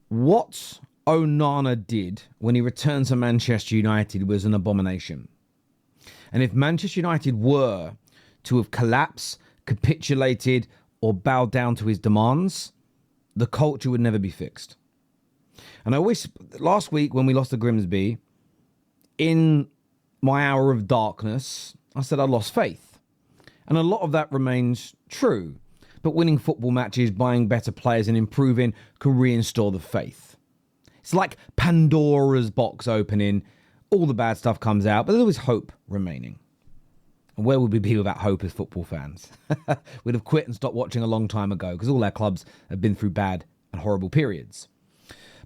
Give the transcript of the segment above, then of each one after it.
What Onana did when he returned to Manchester United was an abomination. And if Manchester United were to have collapsed, capitulated, or bowed down to his demands, the culture would never be fixed. And last week when we lost to Grimsby, in my hour of darkness, I said I lost faith. And a lot of that remains true. But winning football matches, buying better players and improving can reinstore the faith. It's like Pandora's box opening. All the bad stuff comes out, but there's always hope remaining. And where would we be without hope as football fans? We'd have quit and stopped watching a long time ago because all our clubs have been through bad and horrible periods.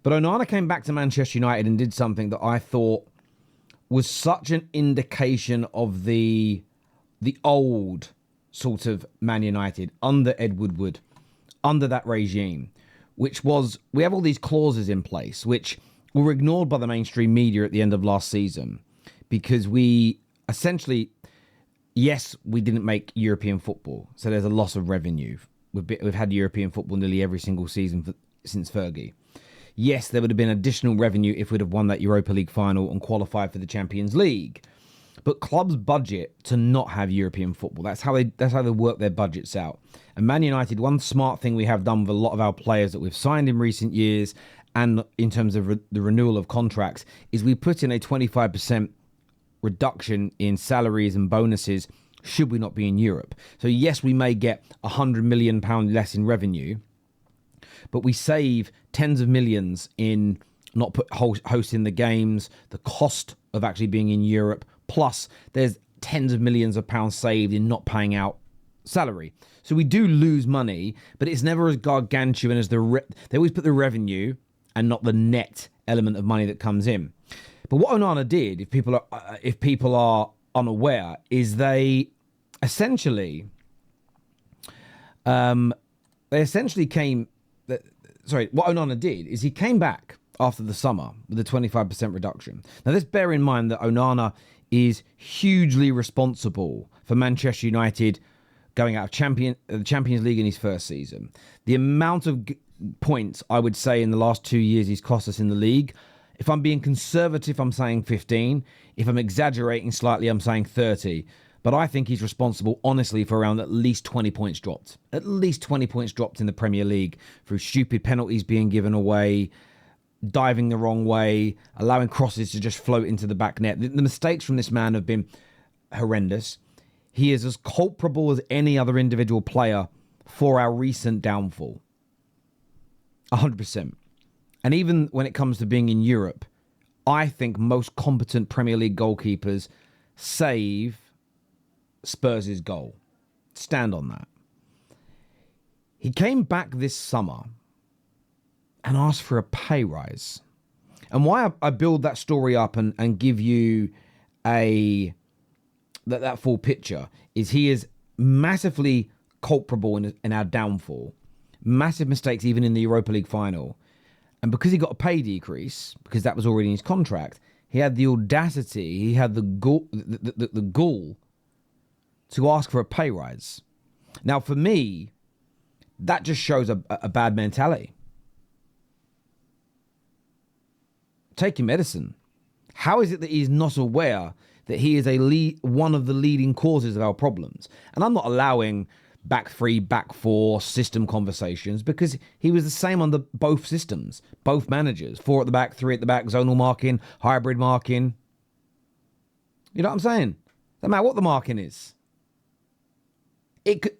But Onana came back to Manchester United and did something that I thought was such an indication of the old sort of Man United under Ed Woodward, under that regime, which was, we have all these clauses in place, which were ignored by the mainstream media at the end of last season, because we essentially, yes, we didn't make European football, so there's a loss of revenue. We've had European football nearly every single season since Fergie. Yes, there would have been additional revenue if we'd have won that Europa League final and qualified for the Champions League. But clubs budget to not have European football. That's how they work their budgets out. And Man United, one smart thing we have done with a lot of our players that we've signed in recent years, and in terms of the renewal of contracts, is we put in a 25% reduction in salaries and bonuses should we not be in Europe. So yes, we may get £100 million less in revenue, but we save tens of millions in not hosting the games, the cost of actually being in Europe, plus there's tens of millions of pounds saved in not paying out salary. So we do lose money, but it's never as gargantuan as they always put the revenue and not the net element of money that comes in. But what Onana did, if people are unaware, is they essentially came. What Onana did is he came back after the summer with a 25% reduction. Now, let's bear in mind that Onana is hugely responsible for Manchester United going out of the Champions League in his first season. The amount of points, I would say, in the last 2 years he's cost us in the league, if I'm being conservative, I'm saying 15. If I'm exaggerating slightly, I'm saying 30. But I think he's responsible, honestly, for around at least 20 points dropped. At least 20 points dropped in the Premier League through stupid penalties being given away, diving the wrong way, allowing crosses to just float into the back net. The mistakes from this man have been horrendous. He is as culpable as any other individual player for our recent downfall. 100%. And even when it comes to being in Europe, I think most competent Premier League goalkeepers save Spurs' goal. Stand on that. He came back this summer and asked for a pay rise. And why I build that story up and give you that full picture is he is massively culpable in our downfall. Massive mistakes even in the Europa League final. And because he got a pay decrease, because that was already in his contract, he had the audacity, he had the gall to ask for a pay rise. Now, for me, that just shows a bad mentality. Take your medicine. How is it that he's not aware that he is one of the leading causes of our problems? And I'm not allowing back three, back four system conversations because he was the same under both systems, both managers. 4 at the back, 3 at the back, zonal marking, hybrid marking. You know what I'm saying? No matter what the marking is. It could,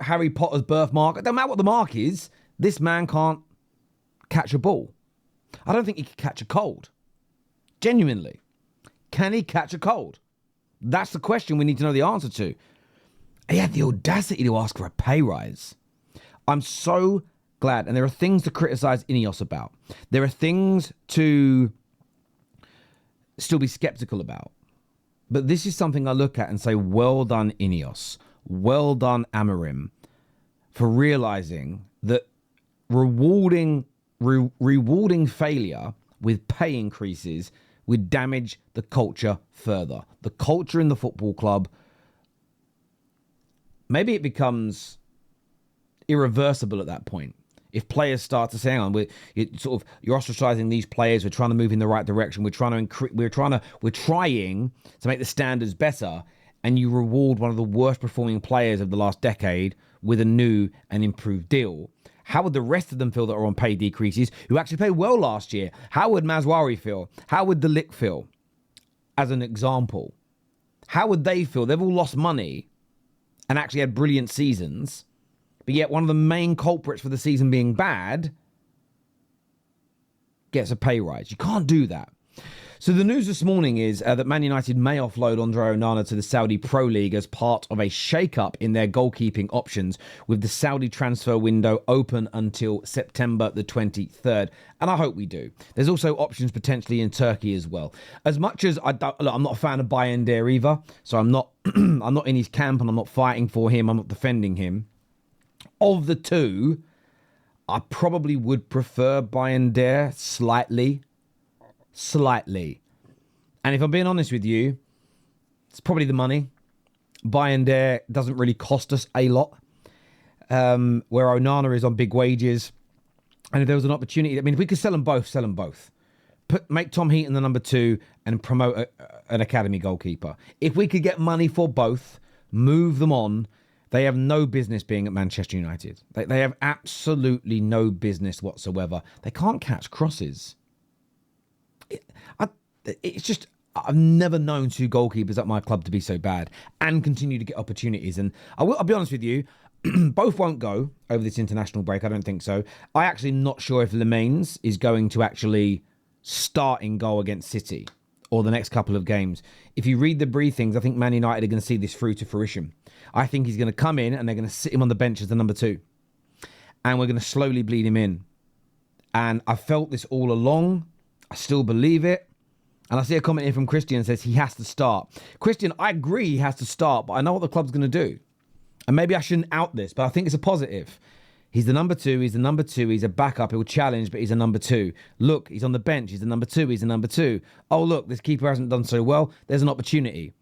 Harry Potter's birthmark. It don't matter what the mark is. This man can't catch a ball. I don't think he can catch a cold. Genuinely. Can he catch a cold? That's the question we need to know the answer to. He had the audacity to ask for a pay rise. I'm so glad. And there are things to criticize Ineos about. There are things to still be skeptical about. But this is something I look at and say, well done, Ineos. Well done, Amorim, for realizing that rewarding failure with pay increases would damage the culture further. The culture in the football club, maybe it becomes irreversible at that point. If players start to say, hang on, you're ostracizing these players, we're trying to move in the right direction, we're trying to make the standards better, and you reward one of the worst performing players of the last decade with a new and improved deal. How would the rest of them feel that are on pay decreases, who actually played well last year? How would Mazwari feel? How would De Ligt feel? As an example, how would they feel? They've all lost money and actually had brilliant seasons, but yet one of the main culprits for the season being bad gets a pay rise. You can't do that. So the news this morning is that Man United may offload Andre Onana to the Saudi Pro League as part of a shake-up in their goalkeeping options, with the Saudi transfer window open until September the 23rd. And I hope we do. There's also options potentially in Turkey as well. As much as I'm not a fan of Bayender either, so I'm not I'm not in his camp and I'm not fighting for him, I'm not defending him. Of the two, I probably would prefer Bayender slightly. And if I'm being honest with you, it's probably the money. Bayender doesn't really cost us a lot, where Onana is on big wages. And if there was an opportunity, I mean, if we could sell them both. Make Tom Heaton the number 2 and promote an academy goalkeeper. If we could get money for both, move them on. They have no business being at Manchester United. They have absolutely no business whatsoever. They can't catch crosses. It's just, I've never known 2 goalkeepers at my club to be so bad and continue to get opportunities. And I'll be honest with you, both won't go over this international break. I don't think so. I actually am not sure if Lemaines is going to actually start in goal against City or the next couple of games. If you read the briefings, I think Man United are going to see this through to fruition. I think he's going to come in and they're going to sit him on the bench as the number 2. And we're going to slowly bleed him in. And I felt this all along. I still believe it. And I see a comment here from Christian that says he has to start. Christian, I agree he has to start, but I know what the club's going to do. And maybe I shouldn't out this, but I think it's a positive. He's the number 2. He's a backup. He'll challenge, but he's a number 2. Look, he's on the bench. He's the number 2. Oh, look, this keeper hasn't done so well. There's an opportunity.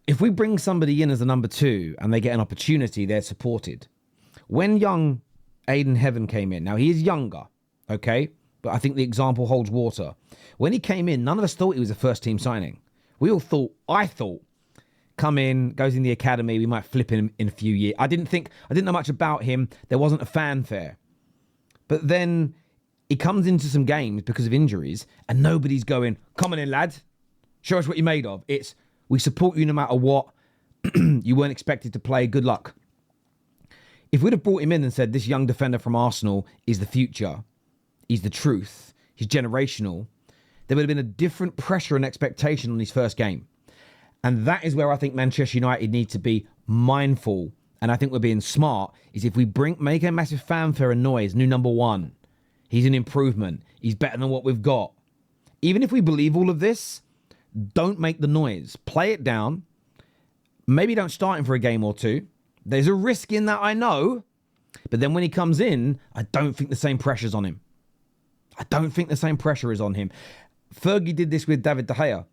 If we bring somebody in as a number 2 and they get an opportunity, they're supported. When young Aiden Heaven came in, now he is younger, okay? But I think the example holds water. When he came in, none of us thought he was a first-team signing. We all thought, I thought, come in, goes in the academy, we might flip him in a few years. I didn't know much about him. There wasn't a fanfare. But then he comes into some games because of injuries and nobody's going, come on in, lad. Show us what you're made of. It's, we support you no matter what. You weren't expected to play. Good luck. If we'd have brought him in and said, this young defender from Arsenal is the future, he's the truth, he's generational, there would have been a different pressure and expectation on his first game. And that is where I think Manchester United need to be mindful. And I think we're being smart, is if we make a massive fanfare and noise, new number 1, he's an improvement, he's better than what we've got. Even if we believe all of this, don't make the noise. Play it down. Maybe don't start him for a game or 2. There's a risk in that, I know. But then when he comes in, I don't think the same pressure's on him. I don't think the same pressure is on him. Fergie did this with David De Gea.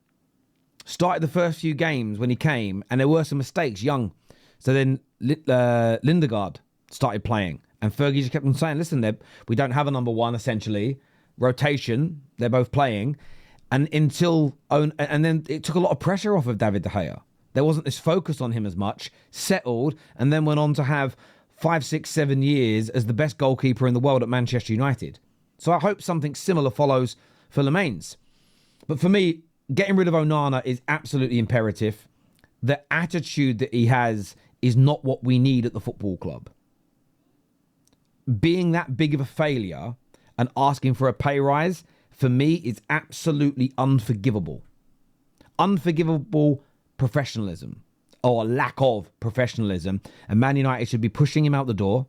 Started the first few games when he came, and there were some mistakes, young. So then Lindegaard started playing. And Fergie just kept on saying, listen, we don't have a number 1, essentially. Rotation, they're both playing. And then it took a lot of pressure off of David De Gea. There wasn't this focus on him as much, settled, and then went on to have 5, 6, 7 years as the best goalkeeper in the world at Manchester United. So I hope something similar follows for Lemaines. But for me, getting rid of Onana is absolutely imperative. The attitude that he has is not what we need at the football club. Being that big of a failure and asking for a pay rise, for me, is absolutely unforgivable. Unforgivable professionalism, or lack of professionalism. And Man United should be pushing him out the door.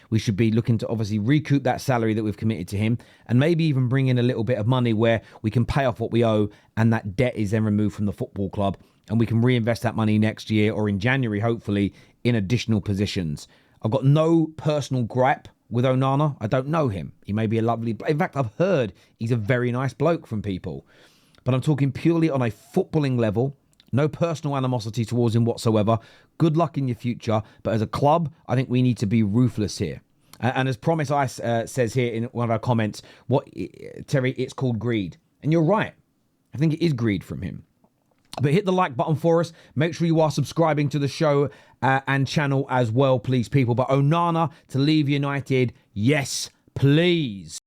We should be looking to obviously recoup that salary that we've committed to him, and maybe even bring in a little bit of money where we can pay off what we owe, and that debt is then removed from the football club, and we can reinvest that money next year or in January, hopefully, in additional positions. I've got no personal gripe with Onana. I don't know him. He may be a lovely... In fact, I've heard he's a very nice bloke from people. But I'm talking purely on a footballing level. No personal animosity towards him whatsoever. Good luck in your future. But as a club, I think we need to be ruthless here. And as Promise Ice says here in one of our comments, Terry, it's called greed. And you're right. I think it is greed from him. But hit the like button for us. Make sure you are subscribing to the show and channel as well, please, people. But Onana to leave United, yes, please.